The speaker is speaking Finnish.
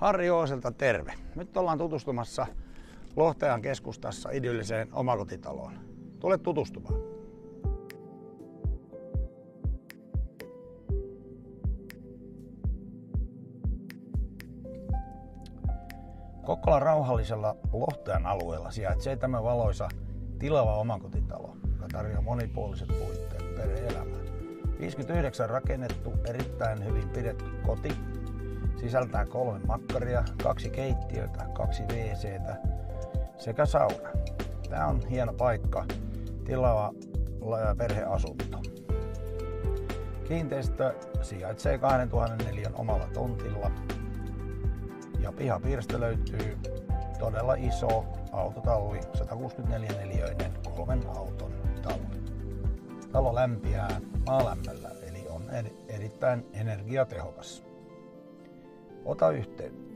Harri Ooselta terve. Nyt ollaan tutustumassa Lohtajan keskustassa idylliseen omakotitaloon. Tule tutustumaan. Kokkolan rauhallisella Lohtajan alueella sijaitsee tämä valoisa tilava omakotitalo, joka tarjoaa monipuoliset puitteet perhe-elämään. 59 rakennettu, erittäin hyvin pidetty koti. Sisältää 3 makkaria, 2 keittiötä, 2 WC:tä sekä sauna. Tämä on hieno paikka, tilava perheasunto. Kiinteistö sijaitsee 2000 neliön omalla tontilla ja pihapiiristä löytyy todella iso autotalli, 164 neliöinen 3 auton talli. Talo lämpiää maalämmöllä eli on erittäin energiatehokas. Ota yhteyttä.